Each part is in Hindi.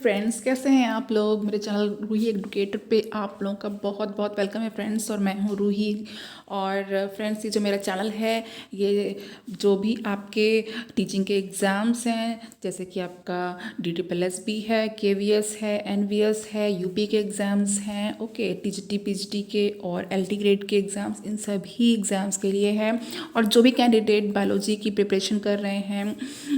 फ्रेंड्स, कैसे हैं आप लोग। मेरे चैनल रूही एडुकेटर पे आप लोगों का बहुत बहुत वेलकम है फ्रेंड्स। और मैं हूँ रूही। और फ्रेंड्स, ये जो मेरा चैनल है, ये जो भी आपके टीचिंग के एग्ज़ाम्स हैं, जैसे कि आपका DTPLSB है, KVS है, NVS है, यूपी के एग्ज़ाम्स हैं, ओके, TGT PGT के और LT ग्रेड के एग्ज़ाम्स, इन सभी एग्ज़ाम्स के लिए है। और जो भी कैंडिडेट बायोलॉजी की प्रिपरेशन कर रहे हैं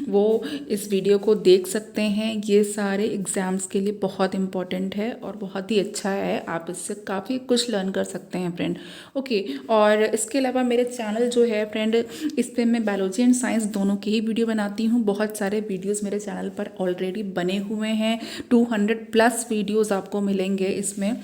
वो इस वीडियो को देख सकते हैं। ये सारे एग्ज़ाम्स के लिए बहुत इंपॉर्टेंट है और बहुत ही अच्छा है। आप इससे काफ़ी कुछ लर्न कर सकते हैं फ्रेंड, ओके। और इसके अलावा मेरे चैनल जो है फ्रेंड, इस पर मैं बायोलॉजी एंड साइंस दोनों की ही वीडियो बनाती हूँ। बहुत सारे वीडियोस मेरे चैनल पर ऑलरेडी बने हुए हैं। 200+ वीडियोस आपको मिलेंगे इसमें।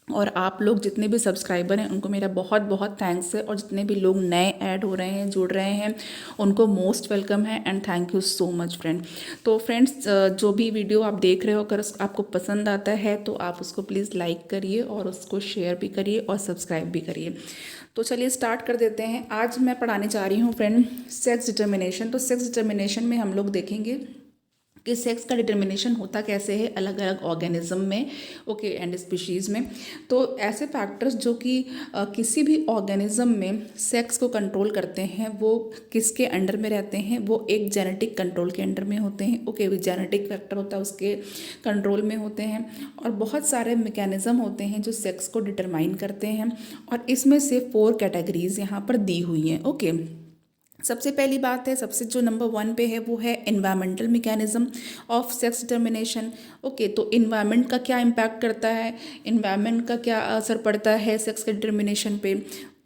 और आप लोग जितने भी सब्सक्राइबर हैं उनको मेरा बहुत बहुत थैंक्स है। और जितने भी लोग नए ऐड हो रहे हैं, जुड़ रहे हैं, उनको मोस्ट वेलकम है and thank you so much friend. तो फ्रेंड्स, जो भी वीडियो आप देख रहे हो, अगर आपको पसंद आता है तो आप उसको प्लीज़ लाइक करिए और उसको शेयर भी करिए और सब्सक्राइब भी करिए। तो चलिए स्टार्ट कर देते हैं। आज मैं पढ़ाने जा रही हूँ फ्रेंड सेक्स डिटर्मिनेशन। तो सेक्स डिटर्मिनेशन में हम लोग देखेंगे कि सेक्स का डिटर्मिनेशन होता कैसे है अलग अलग ऑर्गेनिज्म में, ओके, एंड स्पीशीज़ में। तो ऐसे फैक्टर्स जो कि किसी भी ऑर्गेनिज्म में सेक्स को कंट्रोल करते हैं, वो किसके अंडर में रहते हैं, वो एक जेनेटिक कंट्रोल के अंडर में होते हैं, ओके। वो जेनेटिक फैक्टर होता है, उसके कंट्रोल में होते हैं। और बहुत सारे मैकेनिज्म होते हैं जो सेक्स को डिटरमाइन करते हैं। और इसमें से 4 कैटेगरीज यहाँ पर दी हुई हैं, ओके। सबसे पहली बात है, सबसे जो नंबर 1 पे है वो है environmental mechanism of sex determination, okay. तो इन्वायरमेंट का क्या इम्पैक्ट करता है, इन्वायरमेंट का क्या असर पड़ता है सेक्स के डिटर्मिनेशन पे,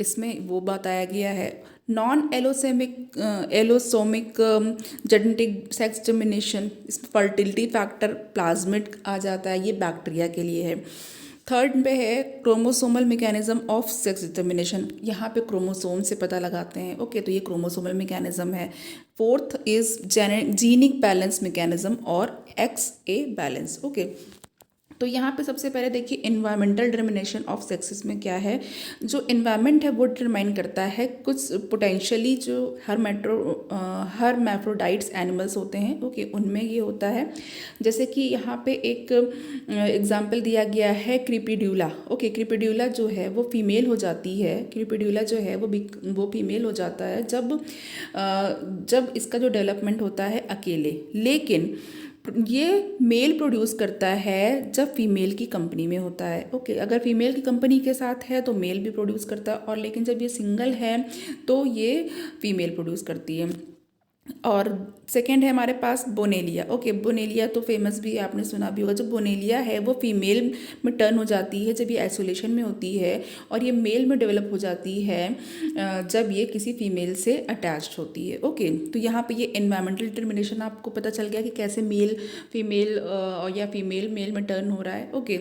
इसमें वो बताया गया है। Non allosomic genetic sex determination, इसमें फर्टिलिटी फैक्टर प्लाज्मिड आ जाता है, ये बैक्टीरिया के लिए है। थर्ड पे है chromosomal mechanism of sex determination, यहाँ पे क्रोमोसोम से पता लगाते हैं, ओके। तो ये क्रोमोसोमल मैकेनिज्म है। Fourth is genic balance mechanism और XA बैलेंस, ओके। तो यहाँ पे सबसे पहले देखिए इन्वायरमेंटल डिटर्मिनेशन ऑफ सेक्सेस में क्या है। जो इन्वायरमेंट है वो डिटरमाइन करता है कुछ पोटेंशियली जो हर्मैफ्रोडाइट्स एनिमल्स होते हैं, ओके, उनमें ये होता है। जैसे कि यहाँ पे एक एग्जांपल दिया गया है क्रीपीड्यूला, ओके। क्रीपीड्यूला जो है वो फीमेल हो जाती है, क्रीपीड्यूला जो है वो फीमेल हो जाता है जब इसका जो डेवलपमेंट होता है अकेले। लेकिन ये मेल प्रोड्यूस करता है जब फीमेल की कंपनी में होता है, ओके। अगर फीमेल की कंपनी के साथ है तो मेल भी प्रोड्यूस करता है, और लेकिन जब ये सिंगल है तो ये फीमेल प्रोड्यूस करती है। और सेकेंड है हमारे पास बोनेलिया, ओके। बोनेलिया तो फेमस भी है, आपने सुना भी होगा। जब बोनेलिया है वो फीमेल में टर्न हो जाती है जब ये आइसोलेशन में होती है, और ये मेल में डेवलप हो जाती है जब ये किसी फीमेल से अटैच्ड होती है, ओके। तो यहाँ पे ये एनवायरमेंटल डिटर्मिनेशन आपको पता चल गया कि कैसे मेल फीमेल या फीमेल मेल में टर्न हो रहा है, ओके।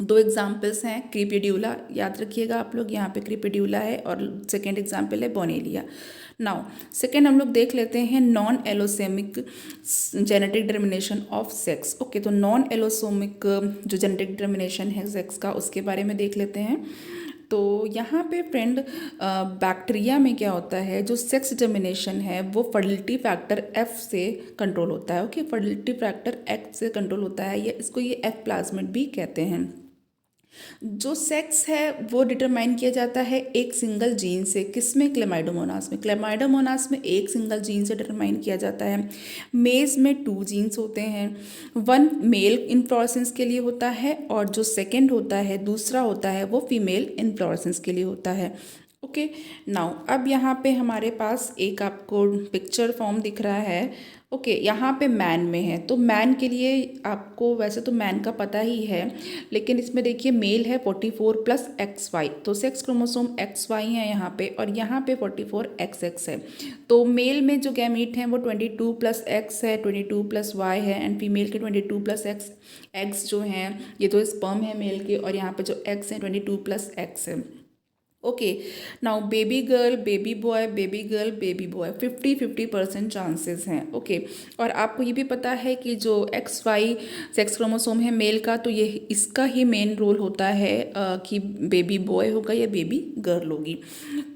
2 एग्जाम्पल्स हैं, क्रीपीड्यूला याद रखिएगा आप लोग, यहाँ पे क्रीपीड्यूला है, और सेकेंड एग्जाम्पल है बोनेलिया। नाउ सेकेंड हम लोग देख लेते हैं non allosomic genetic determination of sex, okay. तो नॉन एलोसोमिक जो जेनेटिक डिटर्मिनेशन है सेक्स का, उसके बारे में देख लेते हैं। तो यहाँ पे फ्रेंड बैक्टीरिया में क्या होता है, जो सेक्स डिटर्मिनेशन है वो फर्टिलिटी फैक्टर F से कंट्रोल होता है, ओके। फर्टिलिटी फैक्टर F से कंट्रोल होता है, ये इसको ये F प्लाज्मिड भी कहते हैं। जो सेक्स है वो डिटरमाइन किया जाता है एक सिंगल जीन से, किसमें, क्लेमाइडोमोनास में। क्लेमाइडोमोनास में एक सिंगल जीन से डिटरमाइन किया जाता है। मेज में 2 जीन्स होते हैं, 1 मेल इन्फ्लोरेसेंस के लिए होता है और जो सेकेंड होता है, दूसरा होता है, वो फीमेल इन्फ्लोरेसेंस के लिए होता है, ओके। नाउ अब यहाँ पे हमारे पास एक आपको पिक्चर फॉर्म दिख रहा है, ओके। यहाँ पे मैन में है, तो मैन के लिए आपको वैसे तो मैन का पता ही है, लेकिन इसमें देखिए मेल है 44+XY, तो सेक्स क्रोमोसोम XY है यहाँ पे, और यहाँ पे 44XX है। तो मेल में जो गैमीट हैं वो 22+X है, 22+Y है, एंड फीमेल के 22+X एग्स जो हैं, ये तो स्पर्म है मेल के, और यहाँ पे जो एग्स हैं 22+X है, okay. Now baby girl, baby boy, baby girl, baby boy, 50-50% chances हैं, ओके। और आपको ये भी पता है कि जो XY सेक्स क्रोमोसोम है मेल का, तो ये इसका ही मेन रोल होता है कि बेबी बॉय होगा या बेबी गर्ल होगी।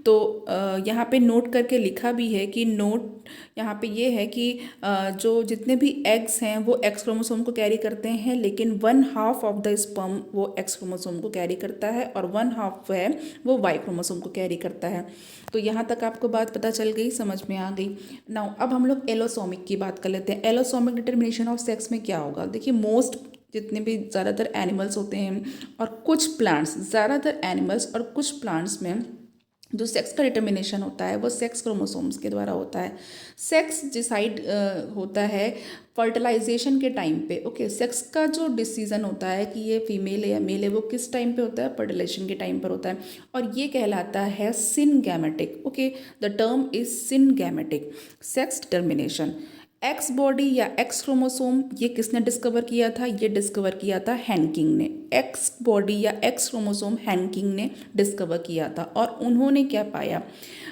तो यहाँ पे नोट करके लिखा भी है कि नोट यहाँ पे ये है कि जो जितने भी एग्स हैं वो एक्स क्रोमोसोम को कैरी करते हैं, लेकिन 1/2 ऑफ द स्पर्म वो एक्स क्रोमोसोम को कैरी करता है और 1/2 है वो वाई क्रोमोसोम को कैरी करता है। तो यहाँ तक आपको बात पता चल गई, समझ में आ गई। नाउ अब हम लोग एलोसोमिक की बात कर लेते हैं। एलोसोमिक डिटर्मिनेशन ऑफ सेक्स में क्या होगा? देखिए, मोस्ट जितने भी ज़्यादातर एनिमल्स होते हैं और कुछ प्लांट्स, ज़्यादातर एनिमल्स और कुछ प्लांट्स में जो सेक्स का डिटर्मिनेशन होता है वो सेक्स क्रोमोसोम्स के द्वारा होता है। सेक्स डिसाइड होता है फर्टिलाइजेशन के टाइम पे। ओके, सेक्स का जो डिसीजन होता है कि ये फीमेल है या मेल है वो किस टाइम पे होता है? फर्टिलाइजेशन के टाइम पर होता है, और ये कहलाता है syngametic. Okay, the term is syngametic sex determination. X body या एक्स क्रोमोसोम ये किसने डिस्कवर किया था? ये डिस्कवर किया था हैंकिंग ने। एक्स बॉडी या एक्स क्रोमोसोम हैंकिंग ने डिस्कवर किया था, और उन्होंने क्या पाया?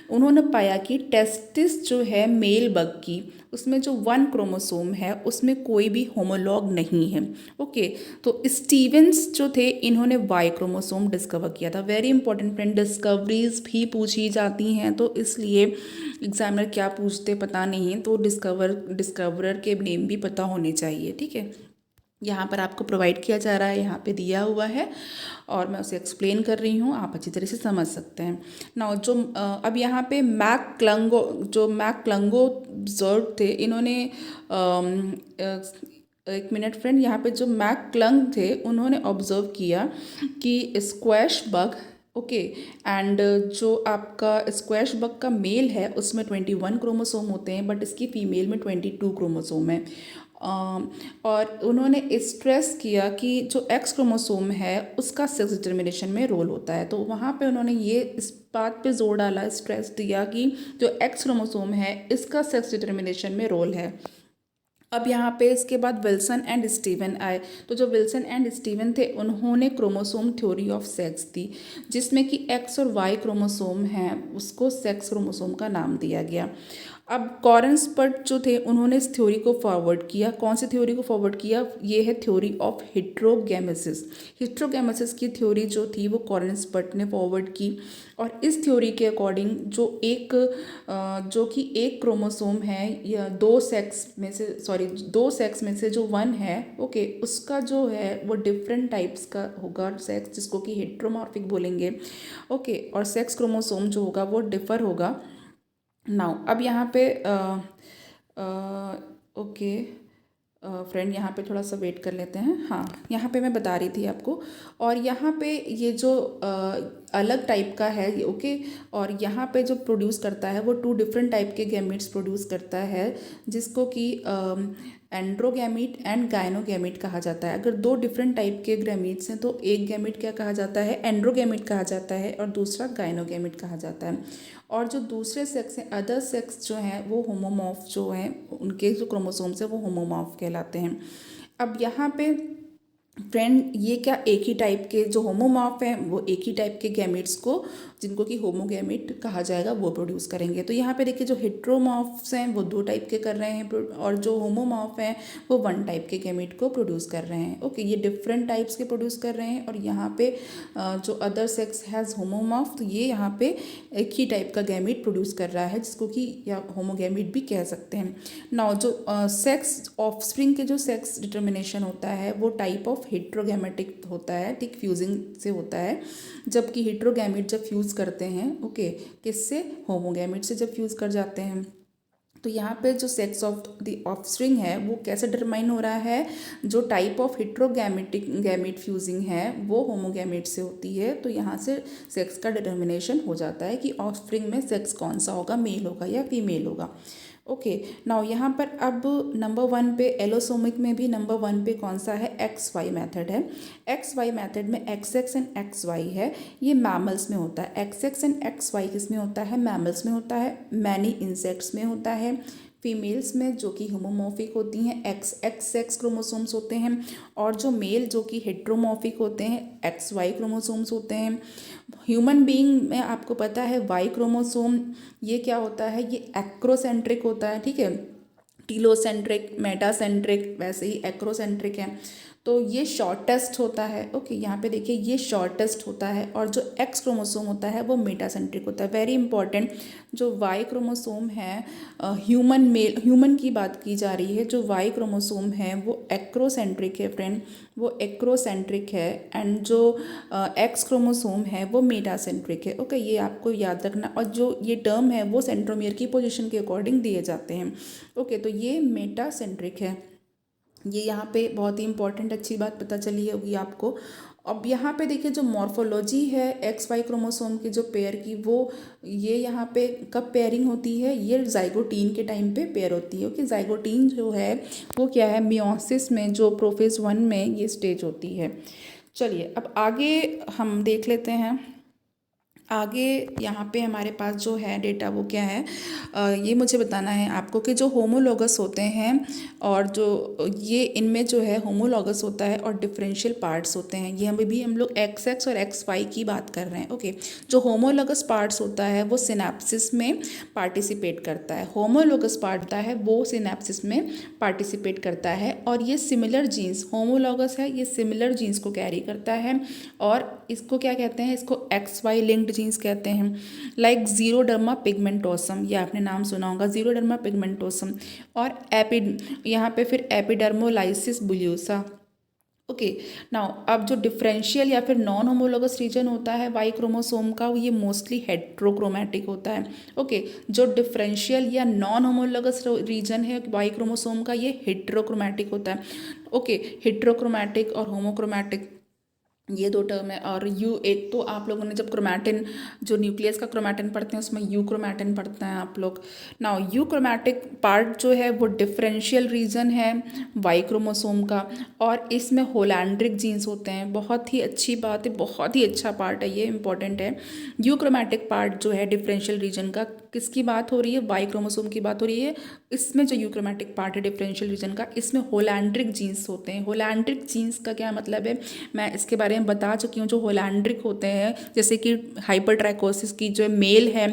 उन्होंने पाया कि टेस्टिस जो है मेल बग की, उसमें जो 1 क्रोमोसोम है उसमें कोई भी होमोलॉग नहीं है। ओके, तो स्टीवेंस जो थे इन्होंने वाई क्रोमोसोम डिस्कवर किया था। वेरी इंपॉर्टेंट फ्रेंड, डिस्कवरीज भी पूछी जाती हैं, तो इसलिए एग्जामिनर क्या पूछते पता नहीं, तो डिस्कवरर के नेम भी पता होने चाहिए। ठीक है, यहाँ पर आपको प्रोवाइड किया जा रहा है, यहाँ पे दिया हुआ है और मैं उसे एक्सप्लेन कर रही हूँ, आप अच्छी तरह से समझ सकते हैं। नाउ जो अब यहाँ पे मैक क्लंगो जर्ड थे, इन्होंने एक मिनट फ्रेंड, यहाँ पे जो मैक क्लंग थे उन्होंने ऑब्जर्व किया कि स्क्वैश बग, ओके, एंड जो आपका स्क्वैश बग का मेल है उसमें 21 क्रोमोसोम होते हैं, बट इसकी फीमेल में 22 क्रोमोसोम है। और उन्होंने स्ट्रेस किया कि जो एक्स क्रोमोसोम है उसका सेक्स डिटर्मिनेशन में रोल होता है। तो वहाँ पे उन्होंने ये इस बात पे जोर डाला, स्ट्रेस दिया कि जो एक्स क्रोमोसोम है इसका सेक्स डिटर्मिनेशन में रोल है। अब यहाँ पे इसके बाद विल्सन एंड स्टीवन आए। तो जो विल्सन एंड स्टीवन थे उन्होंने क्रोमोसोम थ्योरी ऑफ सेक्स दी, जिसमें कि एक्स और वाई क्रोमोसोम हैं उसको सेक्स क्रोमोसोम का नाम दिया गया। अब कॉरेंसबर्ग जो थे उन्होंने इस थ्योरी को फॉरवर्ड किया। कौन सी थ्योरी को फॉरवर्ड किया? ये है थ्योरी ऑफ हिट्रोगेमेसिस। हिट्रोगेमेसिस की थ्योरी जो थी वो कॉरेंसबर्ग ने फॉरवर्ड की, और इस थ्योरी के अकॉर्डिंग जो कि एक क्रोमोसोम है या दो सेक्स में से जो 1 है, ओके, उसका जो है वो डिफरेंट टाइप्स का होगा सेक्स, जिसको कि हेट्रोमॉर्फिक बोलेंगे। ओके, और सेक्स क्रोमोसोम जो होगा वो डिफर होगा। नाउ अब यहाँ पे ओके फ्रेंड, यहाँ पे थोड़ा सा वेट कर लेते हैं। हाँ, यहाँ पे मैं बता रही थी आपको, और यहाँ पे ये जो अलग टाइप का है ये, ओके, और यहाँ पे जो प्रोड्यूस करता है वो 2 डिफरेंट टाइप के गैमीट्स प्रोड्यूस करता है, जिसको कि एंड्रोगैमीट एंड गायनोगैमीट कहा जाता है। अगर 2 डिफरेंट टाइप के गैमीट्स हैं तो एक गैमीट क्या कहा जाता है? एंड्रोगैमीट कहा जाता है, और दूसरा गायनोगैमीट कहा जाता है। और जो दूसरे सेक्स हैं, अदर सेक्स जो हैं वो होमोमॉर्फ जो हैं, उनके जो क्रोमोसोम्स हैं वो होमोमॉर्फ कहलाते हैं। अब यहाँ पे फ्रेंड ये क्या एक ही टाइप के जो होमोमॉर्फ हैं वो एक ही टाइप के गैमेट्स को, जिनको कि होमोगैमेट कहा जाएगा, वो प्रोड्यूस करेंगे। तो यहाँ पे देखिए जो हेट्रोमॉर्फ्स हैं वो 2 टाइप के कर रहे हैं, और जो होमोमॉर्फ हैं वो 1 टाइप के गैमेट को प्रोड्यूस कर रहे हैं। ओके, ये डिफरेंट टाइप्स के प्रोड्यूस कर रहे हैं, और यहाँ पे जो अदर सेक्स हैज़ होमोमॉर्फ, तो ये यहाँ पे एक ही टाइप का गैमेट प्रोड्यूस कर रहा है, जिसको कि या होमोगैमेट भी कह सकते हैं। नाउ जो सेक्स ऑफस्प्रिंग के जो सेक्स डिटर्मिनेशन होता है वो टाइप ऑफ हेट्रोगैमेटिक होता है, ठीक, फ्यूजिंग से होता है, जबकि हेट्रोगैमेट जब फ्यूज़ करते हैं, ओके, किससे? होमोगैमेट से जब फ्यूज़ कर जाते हैं। तो यहाँ पे जो सेक्स ऑफ द ऑफस्प्रिंग है वो कैसे डिटरमाइन हो रहा है? जो टाइप ऑफ गैमेट फ्यूजिंग है वो होमोगैमेट से होती है, तो यहाँ से सेक्स का डिटर्मिनेशन हो जाता है कि ऑफस्प्रिंग में सेक्स कौन सा होगा, मेल होगा या फीमेल होगा। ओके, नाउ यहाँ पर अब नंबर 1 पे एलोसोमिक में भी नंबर 1 पे कौन सा है? XY मेथड है। XY मेथड में XX एंड XY है, ये मैमल्स में होता है। XX एंड XY किस में होता है? मैमल्स में होता है, मैनी इंसेक्ट्स में होता है, फीमेल्स में जो कि होमोमॉर्फिक होती हैं XX सेक्स क्रोमोसोम्स होते हैं, और जो मेल जो कि हेट्रोमॉर्फिक होते हैं XY क्रोमोसोम्स होते हैं। ह्यूमन बीइंग में आपको पता है वाई क्रोमोसोम ये क्या होता है? ये एक्रोसेंट्रिक होता है, ठीक है, टीलोसेंट्रिक, मेटासेंट्रिक, वैसे ही एक्रोसेंट्रिक है। तो ये शॉर्टेस्ट होता है। ओके, यहाँ पे देखिए ये शॉर्टेस्ट होता है, और जो एक्स क्रोमोसोम होता है वो मेटासेंट्रिक होता है। वेरी इंपॉर्टेंट, जो वाई क्रोमोसोम है, ह्यूमन की बात की जा रही है, जो वाई क्रोमोसोम है वो एक्रोसेंट्रिक है फ्रेंड, वो एक्रोसेंट्रिक है। एंड जो एक्स क्रोमोसोम है वो मेटासेंट्रिक है। ओके, ये आपको याद रखना। और जो ये टर्म है वो सेंट्रोमियर की पोजीशन के अकॉर्डिंग दिए जाते हैं। ओके, तो ये मेटासेंट्रिक है। ये यहाँ पे बहुत ही इंपॉर्टेंट अच्छी बात पता चली होगी आपको। अब यहाँ पे देखिए जो मॉर्फोलॉजी है एक्स वाई क्रोमोसोम के जो पेयर की, वो ये यहाँ पे कब पेयरिंग होती है, ये जाइगोटीन के टाइम पे पेयर होती है। ओके, जाइगोटीन जो है वो क्या है, मियोसिस में, जो प्रोफेज 1 में ये स्टेज होती है। चलिए अब आगे हम देख लेते हैं। आगे यहाँ पे हमारे पास जो है डेटा वो क्या है, ये मुझे बताना है आपको कि जो होमोलॉगस होते हैं, और जो ये इनमें जो है होमोलॉगस होता है और डिफरेंशियल पार्ट्स होते हैं। ये हमें भी हम लोग एक्स एक्स और एक्स वाई की बात कर रहे हैं। ओके, जो होमोलॉगस पार्ट्स होता है वो सिनेप्सिस में पार्टिसिपेट करता है। होमोलॉगस पार्ट होता है वो सिनेप्सिस में पार्टिसिपेट करता है, और ये सिमिलर जीन्स, होमोलॉगस है ये सिमिलर जीन्स को कैरी करता है। और इसको क्या कहते हैं, इसको एक्स वाई लिंक्ड जीन्स कहते हैं। लाइक जीरोडर्मा पिगमेंटोसम, ये आपने नाम सुना होगा, जीरोडर्मा पिगमेंटोसम। और यहाँ पे फिर एपिडर्मोलाइसिस बुलियोसा। ओके, नाउ अब जो डिफरेंशियल या फिर नॉन होमोलोगस रीजन होता है वाई क्रोमोसोम का, ये मोस्टली हेट्रोक्रोमैटिक होता है। ओके, जो डिफरेंशियल या नॉन होमोलोगस रीजन है वाई क्रोमोसोम का, ये हेट्रोक्रोमैटिक होता है। ओके, हेट्रोक्रोमैटिक और होमोक्रोमैटिक, ये दो टर्म है। और यू, एक तो आप लोगों ने जब क्रोमैटिन, जो न्यूक्लियस का क्रोमैटिन पढ़ते हैं उसमें यू क्रोमैटिन पढ़ते हैं आप लोग। नाउ यू क्रोमैटिक पार्ट जो है वो डिफरेंशियल रीजन है वाई क्रोमोसोम का, और इसमें होलैंड्रिक जीन्स होते हैं। बहुत ही अच्छी बात है, बहुत ही अच्छा पार्ट है, ये इंपॉर्टेंट है। यू क्रोमैटिक पार्ट जो है डिफरेंशियल रीजन का, किसकी बात हो रही है, वाई क्रोमोसोम की बात हो रही है। इसमें जो यूक्रोमैटिक पार्ट है डिफरेंशियल रीजन का, इसमें होलैंड्रिक जीन्स होते हैं। होलैंड्रिक जीन्स का क्या मतलब है, मैं इसके बारे में बता चुकी हूँ। जो होलैंड्रिक होते हैं, जैसे कि हाइपरट्राइकोसिस की जो मेल है,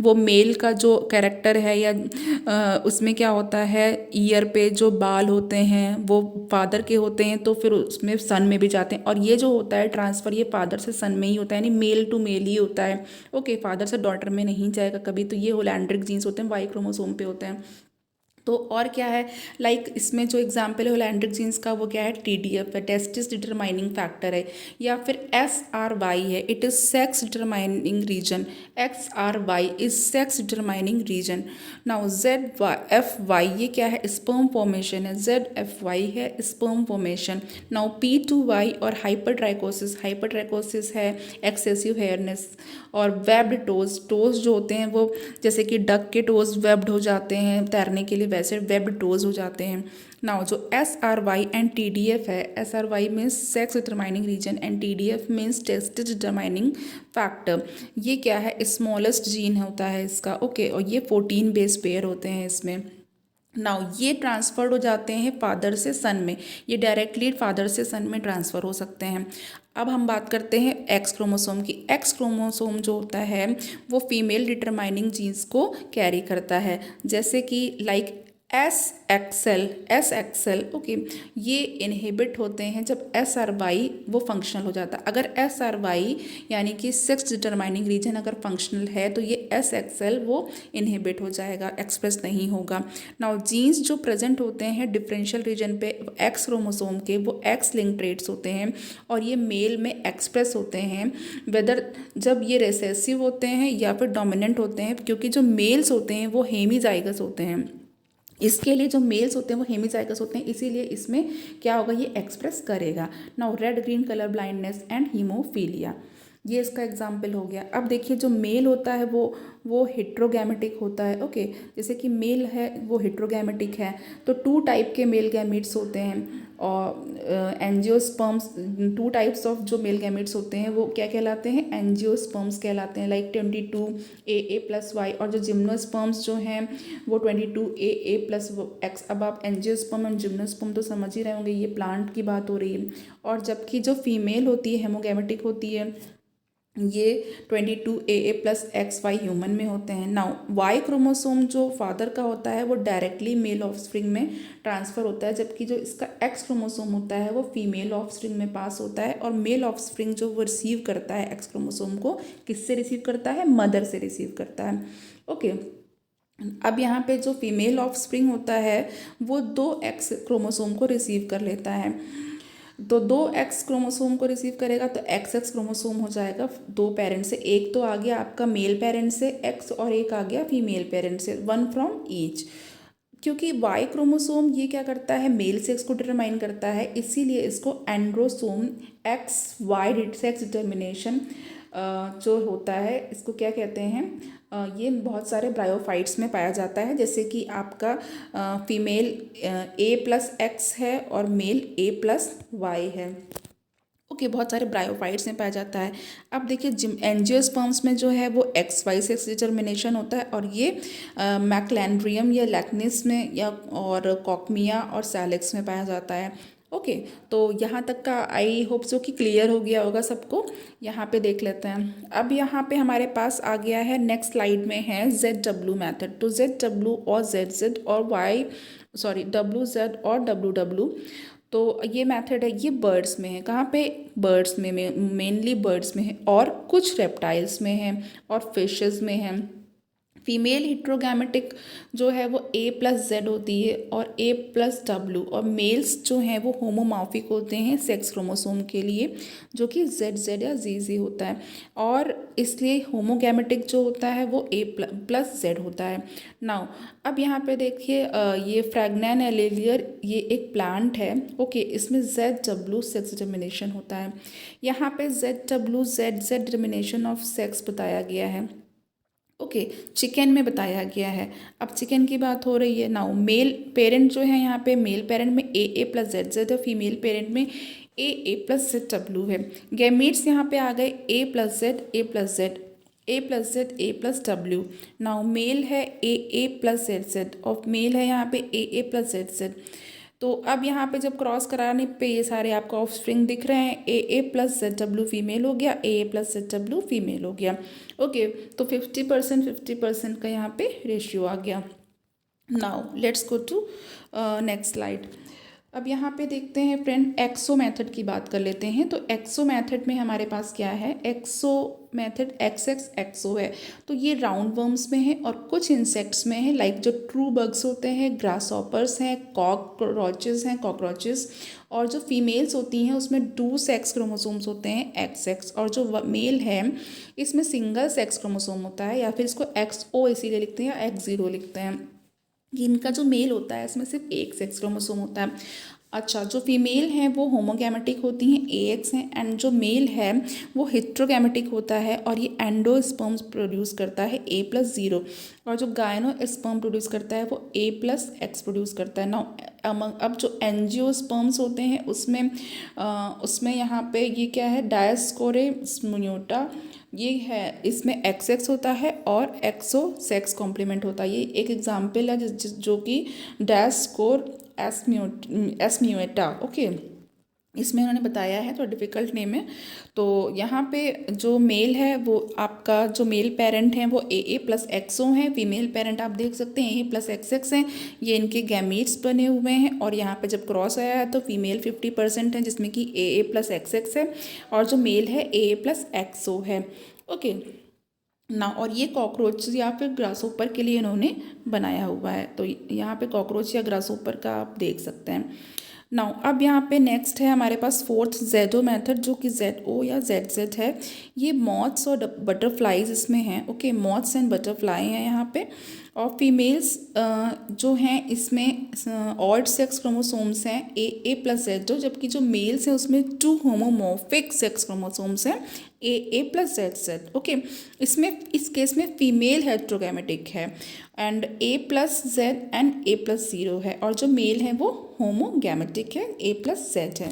वो मेल का जो कैरेक्टर है, या उसमें क्या होता है, ईयर पे जो बाल होते हैं वो फादर के होते हैं, तो फिर उसमें सन में भी जाते हैं। और ये जो होता है ट्रांसफ़र, ये फादर से सन में ही होता है, यानी मेल टू मेल ही होता है। ओके, फादर से डॉटर में नहीं जाएगा कभी। तो ये होलैंड्रिक जीन्स होते हैं, वाई क्रोमोसोम पे होते हैं। तो और क्या है, लाइक इसमें जो एग्जाम्पल है होलैंड्रिक जीन्स का, वो क्या है, TDF है, टेस्टिस डिटरमाइनिंग फैक्टर है। या फिर SRY है, it is sex determining reason. XRY is sex determining reason. Now ZFY, ये क्या है, स्पर्म फॉर्मेशन है। ZFY है स्पर्म फॉर्मेशन। नाउ P2Y और हाइपरट्राइकोसिस, हाइपरट्राइकोसिस है एक्सेसिव हेयरनेस। और वेब्ड टोज, टोज जो होते हैं वो, जैसे कि डक के टोज वेब्ड हो जाते हैं तैरने के लिए, वैसे वेब्ड टोज हो जाते हैं। नाउ जो SRY एंड TDF है, SRY means sex determining reason and TDF means testis determining factor. ये क्या है, स्मॉलेस्ट जीन होता है इसका। ओके, और ये 14 बेस पेयर होते हैं इसमें। नाउ ये ट्रांसफर्ड हो जाते हैं फादर से सन में, ये डायरेक्टली फादर से सन में ट्रांसफ़र हो सकते हैं। अब हम बात करते हैं एक्स क्रोमोसोम की। एक्स क्रोमोसोम जो होता है वो फीमेल डिटरमाइनिंग जीन्स को कैरी करता है, जैसे कि लाइक एस एक्सेल। ओके, ये इनहिबिट होते हैं जब SRY वो फंक्शनल हो जाता है। अगर SRY यानी कि सेक्स डिटरमाइनिंग रीजन अगर फंक्शनल है, तो ये SXL वो इनहिबिट हो जाएगा, एक्सप्रेस नहीं होगा। नाउ जीन्स जो प्रेजेंट होते हैं डिफरेंशियल रीजन पे एक्स क्रोमोसोम के, वो एक्स लिंक ट्रेट्स होते हैं, और ये मेल में एक्सप्रेस होते हैं, वेदर जब ये रिसेसिव होते हैं या फिर डोमिनेंट होते हैं, क्योंकि जो मेल्स होते हैं वो हेमीजाइगस होते हैं। इसके लिए जो मेल्स होते हैं वो हेमीजाइगस होते हैं, इसीलिए इसमें क्या होगा, ये एक्सप्रेस करेगा। Now red green colour blindness and haemophilia, ये इसका एग्जाम्पल हो गया। अब देखिए जो मेल होता है वो हेट्रोगैमेटिक होता है। ओके, जैसे कि मेल है वो हेट्रोगैमेटिक है, तो 2 टाइप के मेल गैमीट्स होते हैं। और एंजियोस्पर्म्स, 2 टाइप्स ऑफ जो मेल गैमीट्स होते हैं वो क्या कहलाते हैं, एंजियोस्पर्म्स कहलाते हैं, लाइक 22AA+Y। और जो जिम्नोस्पर्म्स जो हैं वो 22AA+X। अब आप एंजियोस्पर्म और जिम्नोस्पर्म तो समझ ही रहे होंगे, ये प्लांट की बात हो रही है। और जबकि जो फीमेल होती है हेमोगैमेटिक होती है, ये 22AA+XY ह्यूमन में होते हैं। नाउ वाई क्रोमोसोम जो फादर का होता है वो डायरेक्टली मेल ऑफस्प्रिंग में ट्रांसफ़र होता है, जबकि जो इसका एक्स क्रोमोसोम होता है वो फीमेल ऑफस्प्रिंग में पास होता है। और मेल ऑफस्प्रिंग जो वो रिसीव करता है एक्स क्रोमोसोम को, किससे रिसीव करता है? मदर से रिसीव करता है। ओके, अब यहाँ पे जो फीमेल ऑफस्प्रिंग होता है वो 2 एक्स क्रोमोसोम को रिसीव कर लेता है। तो 2 एक्स क्रोमोसोम को रिसीव करेगा तो एक्स एक्स क्रोमोसोम हो जाएगा 2 पेरेंट से। एक तो आ गया आपका मेल पेरेंट से एक्स और एक आ गया फीमेल पेरेंट से, 1 फ्रॉम ईच। क्योंकि वाई क्रोमोसोम ये क्या करता है? मेल सेक्स को डिटरमाइन करता है, इसीलिए इसको एंड्रोसोम एक्स वाई सेक्स डिटर्मिनेशन जो होता है इसको क्या कहते हैं? ये बहुत सारे ब्रायोफाइट्स में पाया जाता है, जैसे कि आपका फीमेल A+X है और मेल A+Y है। ओके, बहुत सारे ब्रायोफाइट्स में पाया जाता है। अब देखिए एंजियोस्पर्म्स में जो है वो XY सेक्स डिटर्मिनेशन होता है, और ये मैक्लैंड्रियम या लैक्निस में या और कॉकमिया और सैलेक्स में पाया जाता है। ओके, तो यहाँ तक का आई होप सो कि क्लियर हो गया होगा सबको। यहाँ पे देख लेते हैं। अब यहाँ पे हमारे पास आ गया है, नेक्स्ट स्लाइड में है ZW मेथड। तो ZW और ZZ और WZ और WW, तो ये मेथड है, ये बर्ड्स में है। कहाँ पे? बर्ड्स में मेनली बर्ड्स में है, और कुछ रेप्टाइल्स में है और फिशेस में है। फीमेल हिट्रोगैमेटिक जो है वो A+Z होती है और A+W, और मेल्स जो हैं वो होमोमॉर्फिक होते हैं सेक्स क्रोमोसोम के लिए, जो कि ZZ या ZZ होता है, और इसलिए होमोगैमेटिक जो होता है वो A+Z होता है। नाउ अब यहाँ पे देखिए, ये फ्रैगनैन एलेलियर ये एक प्लांट है। ओके, इसमें ZW सेक्स डिटर्मिनेशन होता है। यहाँ पे ZW ZZ determination of sex बताया गया है। ओके, चिकन में बताया गया है। अब चिकन की बात हो रही है। नाउ मेल पेरेंट जो है, यहाँ पे मेल पेरेंट में AA+ZZ है, फीमेल पेरेंट में AA+ZW है। गैमीट्स यहाँ पे आ गए A+Z A+Z A+Z A+W। Now mail है AA+ZZ और मेल है यहाँ पे AA+ZZ। तो अब यहाँ पे जब क्रॉस कराने पे ये सारे आपको ऑफस्प्रिंग दिख रहे हैं, AA+ZW फीमेल हो गया, AA+ZW फीमेल हो गया। ओके, तो 50% 50% का यहाँ पे रेशियो आ गया। Now let's go to next slide. अब यहाँ पे देखते हैं फ्रेंड, एक्सो मेथड की बात कर लेते हैं। तो एक्सो मेथड में हमारे पास क्या है? एक्सो मेथड XX एक्सो है। तो ये राउंड वर्म्स में है और कुछ इंसेक्ट्स में है, लाइक जो ट्रू बग्स होते हैं, ग्रासहॉपर्स हैं, कॉकरोचेस, और जो फीमेल्स होती हैं उसमें 2 सेक्स क्रोमोसोम्स होते हैं XX, और जो मेल है इसमें सिंगल सेक्स क्रोमोसोम होता है, या फिर इसको XO इसीलिए लिखते हैं या X0 लिखते हैं। इनका जो मेल होता है इसमें सिर्फ एक सेक्स क्रोमोसोम होता है। अच्छा, जो फीमेल हैं वो होमोगैमेटिक होती हैं, AX हैं, एंड जो मेल है वो हिट्रोगैमेटिक होता है, और ये एंडोस्पर्म्स प्रोड्यूस करता है A+0, और जो गायनोस्पर्म प्रोड्यूस करता है वो A+X प्रोड्यूस करता है। नाउ अब जो एंजियोस्पर्म्स होते हैं उसमें यहाँ पे ये क्या है? डायस्कोरेस्मुनियोटा ये है, इसमें XX होता है और एक्सो सेक्स कॉम्प्लीमेंट होता है। ये एक एग्जाम्पल है जो कि डैशकोर एस्म्यूएटा। ओके, इसमें उन्होंने बताया है, थोड़ा डिफ़िकल्ट नेम है। तो यहाँ पे जो मेल है वो आपका जो मेल पेरेंट हैं वो AA+XO हैं, फीमेल पेरेंट आप देख सकते हैं AA+XX हैं। ये इनके गैमीट्स बने हुए हैं, और यहाँ पे जब क्रॉस आया है तो फीमेल 50% है, जिसमें कि AA+XX है, और जो मेल है AA+XO है। ओके ना, और ये कॉकरोच या फिर ग्रासहोपर के लिए इन्होंने बनाया हुआ है। तो यहाँ पे कॉकरोच या ग्रासहोपर का आप देख सकते हैं। नाउ अब यहाँ पे नेक्स्ट है हमारे पास 4th ZO मेथड, जो कि ZO या ZZ है। ये मॉथ्स और बटरफ्लाईज इसमें हैं। ओके, मॉथ्स एंड बटरफ्लाई हैं यहाँ पे, और फीमेल्स जो हैं इसमें ऑड सेक्स क्रोमोसोम्स हैं AA+Z, जबकि जो मेल्स हैं उसमें 2 होमोमॉर्फिक सेक्स क्रोमोसोम्स हैं AA+ZZ। ओके, इसमें इस केस में फीमेल हेट्रोगैमेटिक है, एंड A+Z एंड A+0 है, और जो मेल हैं वो होमोगैमेटिक है, A+Z है।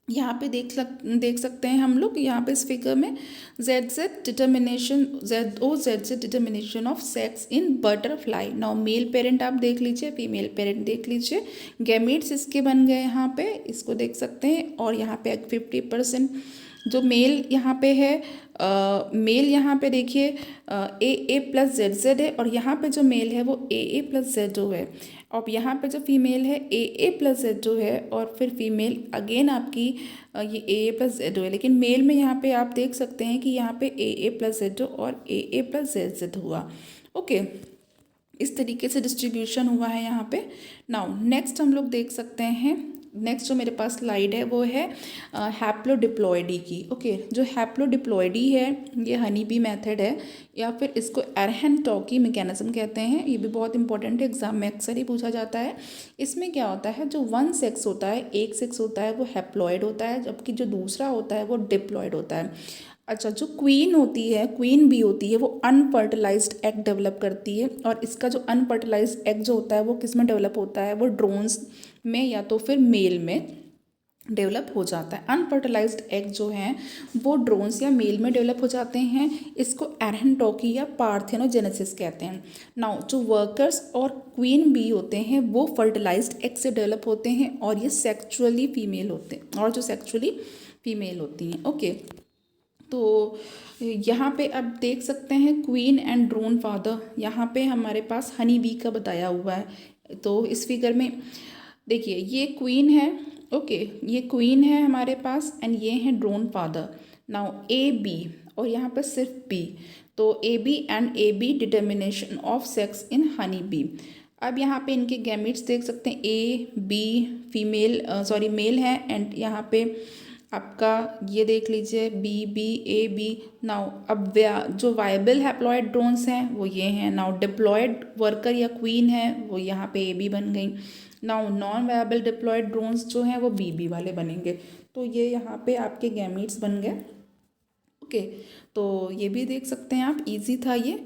यहाँ पे देख सकते हैं हम लोग, यहाँ पे इस फिगर में ZZ determination, ZO ZZ determination of sex in butterfly. Now male parent आप देख लीजिए, फीमेल पेरेंट देख लीजिए, गैमीट्स इसके बन गए यहाँ पे, इसको देख सकते हैं, और यहाँ पे 50% जो मेल यहाँ पे है, मेल यहाँ पे देखिए ए प्लस जेड जेड है, और यहाँ पे जो मेल है वो ए प्लस जेड जो है। अब यहाँ पे जो फीमेल है ए प्लस जेड जो है, और फिर फीमेल अगेन आपकी ये ए प्लस जेड है। लेकिन मेल में यहाँ पे आप देख सकते हैं कि यहाँ पे ए प्लस जेड और ए प्लस जेड जेड हुआ। ओके, इस तरीके से डिस्ट्रीब्यूशन हुआ है यहाँ पे। नाउ नेक्स्ट हम लोग देख सकते हैं, नेक्स्ट जो मेरे पास स्लाइड है वो है हैप्लोडिप्लॉइडी की। ओके, जो हैप्लोडिप्लॉइडी है ये हनी बी मेथड है, या फिर इसको एरहेन-टॉकी मैकेनिज्म कहते हैं। ये भी बहुत इंपॉर्टेंट है, एग्जाम में अक्सर ही पूछा जाता है। इसमें क्या होता है, जो वन सेक्स होता है, एक सेक्स होता है, वो हैप्लॉइड होता है, जबकि जो दूसरा होता है वो डिप्लॉइड होता है। अच्छा, जो क्वीन होती है, क्वीन बी होती है, वो अनफर्टिलाइज्ड एग डेवलप करती है, और इसका जो अनफर्टिलाइज्ड एग जो होता है वो किस में डेवलप होता है, वो ड्रोन्स में या तो फिर मेल में डेवलप हो जाता है। अनफर्टिलाइज्ड एग जो हैं वो ड्रोन्स या मेल में डेवलप हो जाते हैं। इसको एरहेन-टॉकी या पार्थेनोजेनेसिस कहते हैं। नाउ जो वर्कर्स और क्वीन बी होते हैं वो फर्टिलाइज्ड एग से डेवलप होते हैं, और ये सेक्चुअली फीमेल होते हैं, और जो सेक्चुअली फीमेल होती हैं। ओके, तो यहाँ पे अब देख सकते हैं क्वीन एंड ड्रोन फादर, यहाँ पे हमारे पास हनी बी का बताया हुआ है। तो इस फिगर में देखिए ये क्वीन है। ओके, ये क्वीन है हमारे पास, एंड ये है drone father. Now A B, और यहाँ पर सिर्फ बी, तो A B and A B determination of sex in honey bee. अब यहाँ पे इनके गैमेट्स देख सकते हैं, A B female sorry male है, एंड यहाँ पे आपका ये देख लीजिए B B A B. Now अब जो वायबल हैप्लॉयड ड्रोन्स हैं वो ये हैं। नाउ डिप्लॉयड वर्कर या क्वीन है वो यहाँ पे ए बी बन गई। Now non viable diploid drones जो हैं वो बी बी वाले बनेंगे। तो ये यहाँ पे आपके गैमीट्स बन गए। ओके, तो ये भी देख सकते हैं आप, इजी था ये।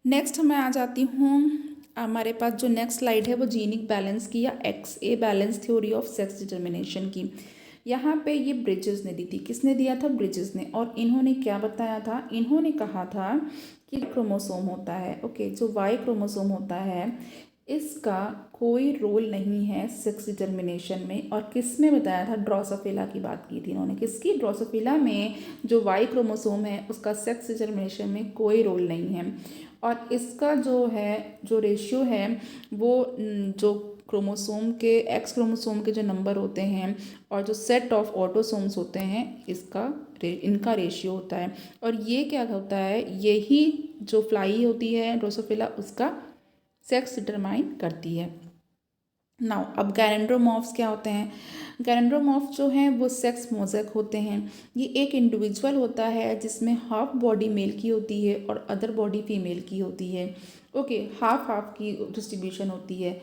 नेक्स्ट मैं आ जाती हूँ, हमारे पास जो नेक्स्ट स्लाइड है वो जीनिक बैलेंस की या XA balance theory of sex determination की। यहाँ पे ये ब्रिजेस ने दी थी। किसने दिया था? ब्रिजेस ने। और इन्होंने क्या बताया था? इन्होंने कहा था कि क्रोमोसोम होता है, ओके, जो वाई क्रोमोसोम होता है इसका कोई रोल नहीं है सेक्स डिटर्मिनेशन में। और किस में बताया था? ड्रोसोफिला की बात की थी इन्होंने। किसकी? ड्रोसोफिला में जो वाई क्रोमोसोम है उसका सेक्स डिटर्मिनेशन में कोई रोल नहीं है। और इसका जो है, जो रेशियो है वो जो क्रोमोसोम के, एक्स क्रोमोसोम के जो नंबर होते हैं और जो सेट ऑफ ऑटोसोम्स होते हैं इनका रेशियो होता है। और ये क्या होता है, यही जो फ्लाई होती है ड्रोसोफिला उसका सेक्स डिटरमाइन करती है। नाउ अब गैरेंड्रोमॉर्फ्स क्या होते हैं? गैरेंड्रोमॉर्फ जो हैं वो सेक्स मोज़ेक होते हैं। ये एक इंडिविजुअल होता है जिसमें हाफ बॉडी मेल की होती है और अदर बॉडी फीमेल की होती है। ओके, हाफ हाफ की डिस्ट्रीब्यूशन होती है,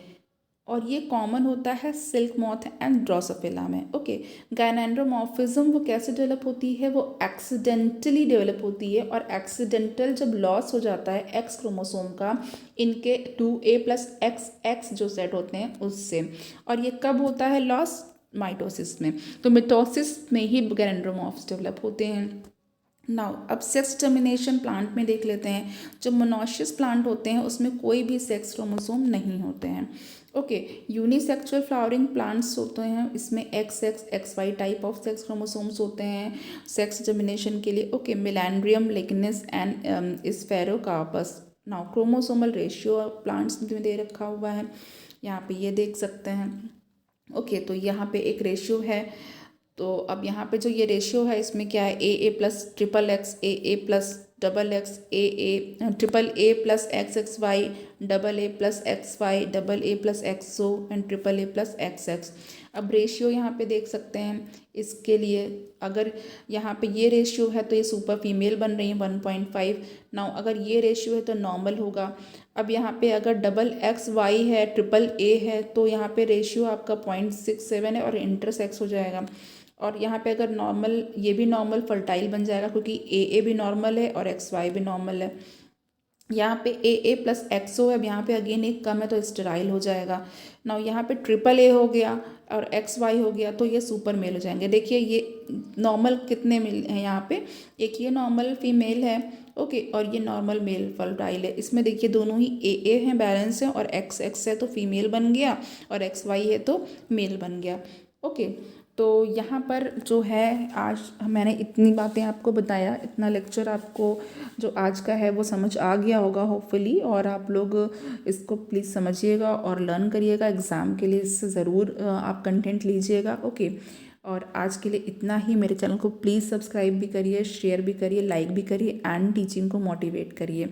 और ये कॉमन होता है सिल्क मॉथ एंड ड्रोसोफिला में। ओके, गायनेंड्रोमॉर्फिज्म वो कैसे डेवलप होती है? वो एक्सीडेंटली डेवलप होती है, और एक्सीडेंटल जब लॉस हो जाता है एक्स क्रोमोसोम का इनके 2A+XX जो सेट होते हैं उससे। और ये कब होता है लॉस? माइटोसिस में। तो मिटोसिस में ही गैरेंड्रोमॉर्फ्स डेवलप होते हैं। नाउ अब सेक्स डिटर्मिनेशन प्लांट में देख लेते हैं। जो मोनोशियस प्लांट होते हैं उसमें कोई भी सेक्स क्रोमोसोम नहीं होते हैं। ओके, यूनिसेक्सुअल फ्लावरिंग प्लांट्स होते हैं, इसमें XX XY type of sex chromosomes होते हैं सेक्स डिटर्मिनेशन के लिए। Okay, Melandrium, Lychnis and Sphaerocarpos. Now chromosomal ratio plants में दे रखा हुआ है, यहाँ पे ये देख सकते हैं। ओके, तो यहाँ पे एक रेशियो है। तो अब यहाँ पे जो ये रेशियो है इसमें क्या है? AA plus XXX, AA plus XX, AA triple A plus XXY, AA plus XY, AA plus XO and AAA plus XX। अब रेशियो यहाँ पे देख सकते हैं इसके लिए। अगर यहाँ पे ये रेशियो है तो ये सुपर फीमेल बन रही है 1.5। नाउ अगर ये रेशियो है तो नॉर्मल होगा। अब यहाँ पे अगर XXY है, AAA है, तो यहाँ पे रेशियो आपका 0.67 है और इंटरसेक्स हो जाएगा। और यहाँ पे अगर नॉर्मल, ये भी नॉर्मल फर्टाइल बन जाएगा क्योंकि AA भी नॉर्मल है और XY भी नॉर्मल है। यहाँ पे AA प्लस XO है, अब यहाँ पे अगेन एक कम है तो स्टेराइल हो जाएगा। नाउ यहाँ पे AAA हो गया और XY हो गया तो ये सुपर मेल हो जाएंगे। देखिए ये नॉर्मल कितने मिल हैं यहाँ पे? एक ये नॉर्मल फीमेल है, ओके, और ये नॉर्मल मेल फर्टाइल है। इसमें देखिए दोनों ही AA हैं, बैलेंस है, और XX है तो फीमेल बन गया, और XY है तो मेल बन गया। ओके, तो यहाँ पर जो है आज मैंने इतनी बातें आपको बताया, इतना लेक्चर आपको जो आज का है वो समझ आ गया होगा होपफुली, और आप लोग इसको प्लीज़ समझिएगा और लर्न करिएगा। एग्ज़ाम के लिए इससे ज़रूर आप कंटेंट लीजिएगा। ओके, और आज के लिए इतना ही। मेरे चैनल को प्लीज़ सब्सक्राइब भी करिए, शेयर भी करिए, लाइक भी करिए एंड टीचिंग को मोटिवेट करिए।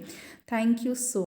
Thank you so